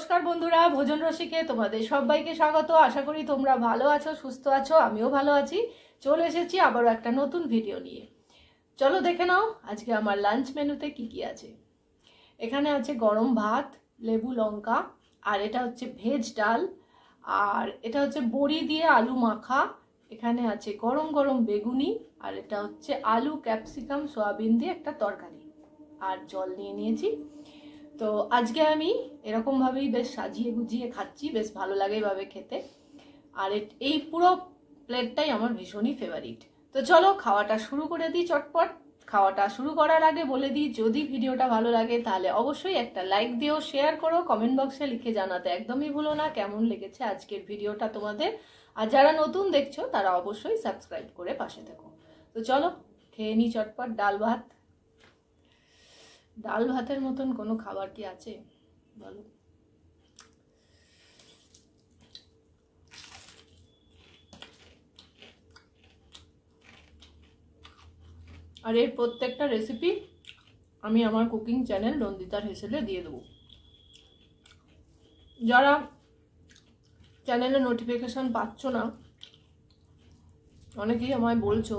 নমস্কার বন্ধুরা, ভোজন রসিকে তোমাদের সবাইকে স্বাগত। আশা করি তোমরা ভালো আছো, সুস্থ আছো। আমিও ভালো আছি। চলে এসেছি আবারও একটা নতুন ভিডিও নিয়ে। চলো দেখে নাও আজকে আমার লাঞ্চ মেনুতে কি কি আছে। এখানে আছে গরম ভাত, লেবু লঙ্কা, আর এটা হচ্ছে ভেজ ডাল, আর এটা হচ্ছে বড়ি দিয়ে আলু মাখা। এখানে আছে গরম গরম বেগুনি, আর এটা হচ্ছে আলু ক্যাপসিকাম সয়াবিন দিয়ে একটা তরকারি, আর জল নিয়ে নিয়েছি। তো আজকে আমি এরকমভাবেই বেশ সাজিয়ে গুজিয়ে খাচ্ছি, বেশ ভালো লাগে এভাবে খেতে। আর এই পুরো প্লেটটাই আমার ভীষণই ফেভারিট। তো চলো খাওয়াটা শুরু করে দিই চটপট। খাওয়াটা শুরু করার আগে বলে দিই, যদি ভিডিওটা ভালো লাগে তাহলে অবশ্যই একটা লাইক দিও, শেয়ার করো, কমেন্ট বক্সে লিখে জানাতে একদমই ভুলো না কেমন লেগেছে আজকের ভিডিওটা তোমাদের। আর যারা নতুন দেখছো তারা অবশ্যই সাবস্ক্রাইব করে পাশে থেকো। তো চলো খেয়ে নিই চটপট ডাল ভাত। ডাল ভাতের মতন কোনো খাবার কি আছে বলো? আর এর প্রত্যেকটা রেসিপি আমি আমার কুকিং চ্যানেল নন্দিতার হেসেলে দিয়ে দেবো। যারা চ্যানেলে নোটিফিকেশন পাচ্ছ না, অনেকেই আমায় বলছো,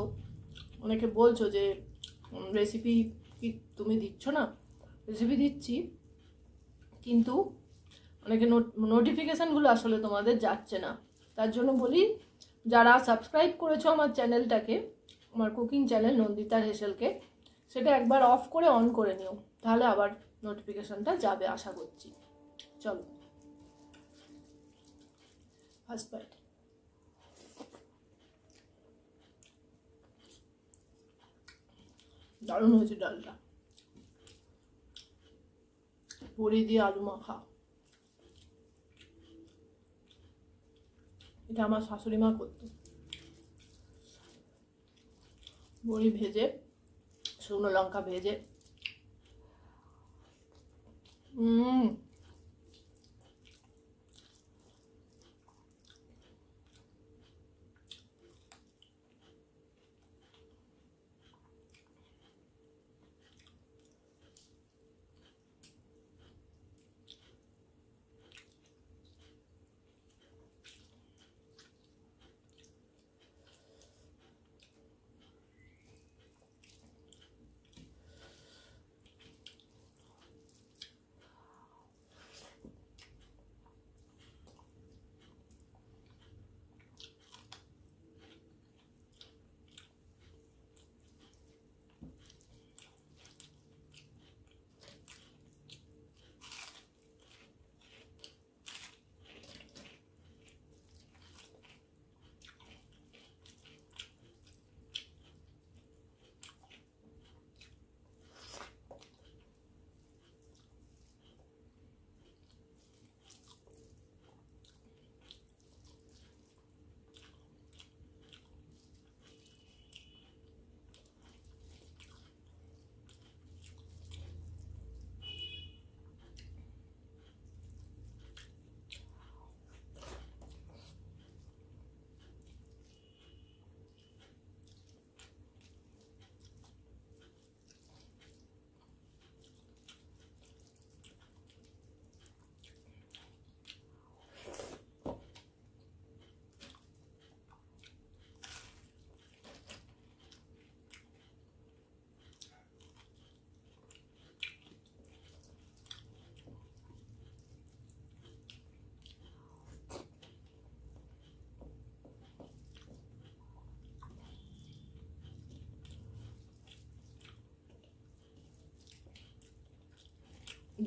অনেকে বলছো যে রেসিপি কি তুমি দিচ্ছ না। রেসিপি দিচ্ছি, কিন্তু অনেকে নোটিফিকেশানগুলো আসলে তোমাদের যাচ্ছে না। তার জন্য বলি, যারা সাবস্ক্রাইব করেছো আমার চ্যানেলটাকে, আমার কুকিং চ্যানেল নন্দিতার হেসেলকে, সেটা একবার অফ করে অন করে নিও, তাহলে আবার নোটিফিকেশানটা যাবে আশা করছি। চলো ফার্স্ট বাইট। দারুণ হয়েছে ডালটা, বড়ি দিয়ে আলু মাখা। এটা আমার শাশুড়ি মা করতো, বড়ি ভেজে, শুকনো লঙ্কা ভেজে।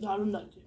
দারুণ লাগছে।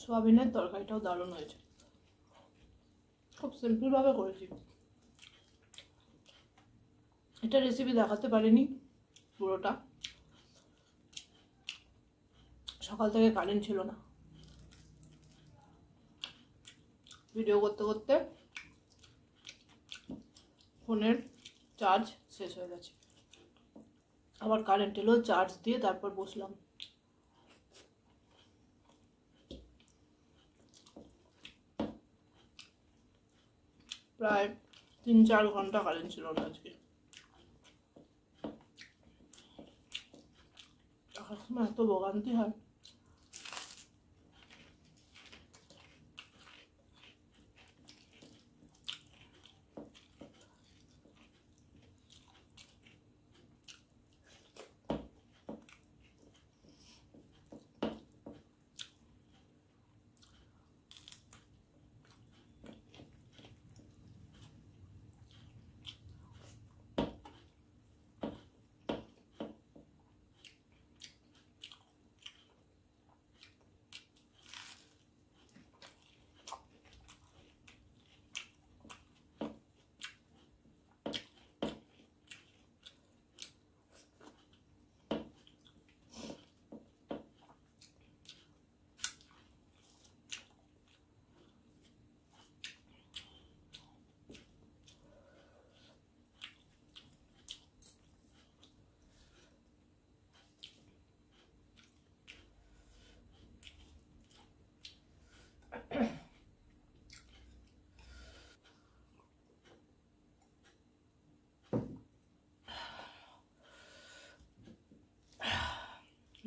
সোয়াবিনের তরকারিটাও দারুণ হয়েছে। খুব সিম্পলভাবে করেছি। এটা রেসিপি দেখাতে পারিনি পুরোটা, সকাল থেকে কারেন্ট ছিল না। ভিডিও করতে করতে ফোনের চার্জ শেষ হয়ে গেছে, আবার কারেন্ট এলো, চার্জ দিয়ে তারপর বসলাম। প্রায় 3-4 ঘন্টা কারেন্ট ছিল না আজকে। দেখার সময় এত ভোগান্তি হয়।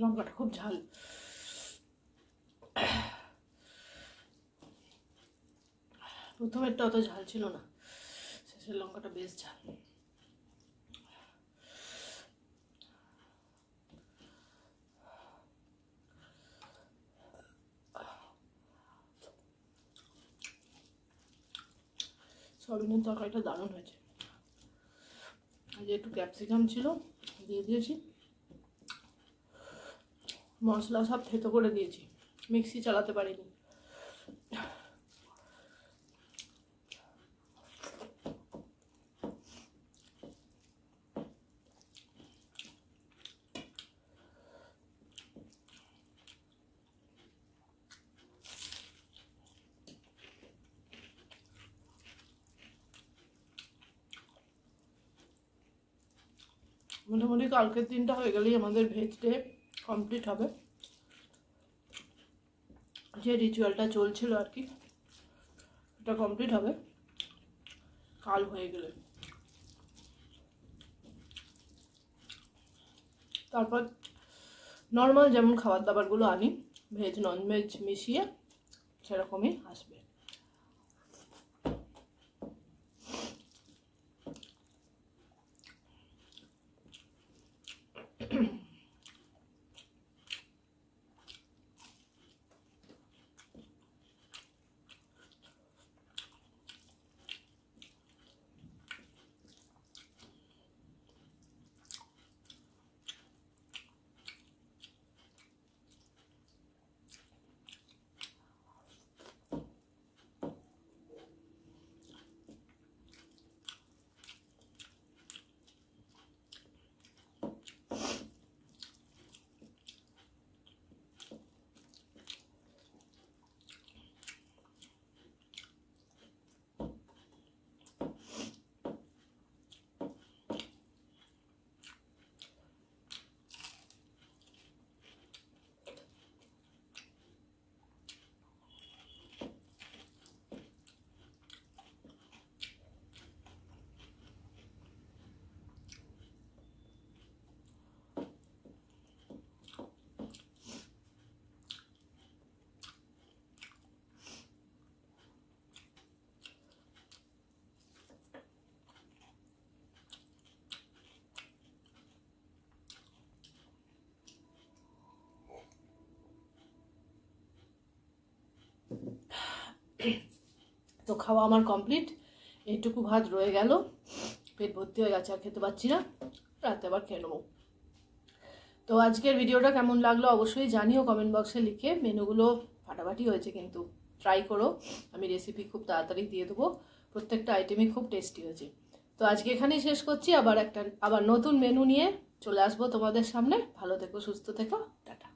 লঙ্কাটা খুব ঝাল। প্রথমেরটা অত ঝাল ছিল না, শেষের লঙ্কাটা বেশ ঝাল। সয়াবিনের তরকারিটা দারুণ হয়েছে। আজ একটু ক্যাপসিকাম ছিল, দিয়ে দিয়েছি। মশলা সব থেতো করে দিয়েছি, মিক্সি চালাতে পারিনি। মোটামুটি কালকের দিনটা হয়ে গেলেই আমাদের ভেজ ডে কমপ্লিট হবে। যে রিচুয়ালটা চলছিল আর কি, এটা কমপ্লিট হবে কাল হয়ে গেলে। তারপর নর্মাল যেমন খাবার দাবারগুলো আনি ভেজ নন ভেজ মিশিয়ে সেরকমই আসবে। তো খাওয়া আমার কমপ্লিট, এইটুকু ভাত রয়ে গেল, পেট ভর্তি হয়ে গেছে, আর খেতে পাচ্ছি না, রাতে আবার খেয়ে নেবো। তো আজকের ভিডিওটা কেমন লাগলো অবশ্যই জানিও কমেন্ট বক্সে লিখে। মেনুগুলো ফাটাফাটি হয়েছে, কিন্তু ট্রাই করো। আমি রেসিপি খুব তাড়াতাড়ি দিয়ে দেবো, প্রত্যেকটা আইটেমই খুব টেস্টি হয়েছে। তো আজকে এখানেই শেষ করছি, আবার নতুন মেনু নিয়ে চলে আসবো তোমাদের সামনে। ভালো থেকো, সুস্থ থেকো, টাটা।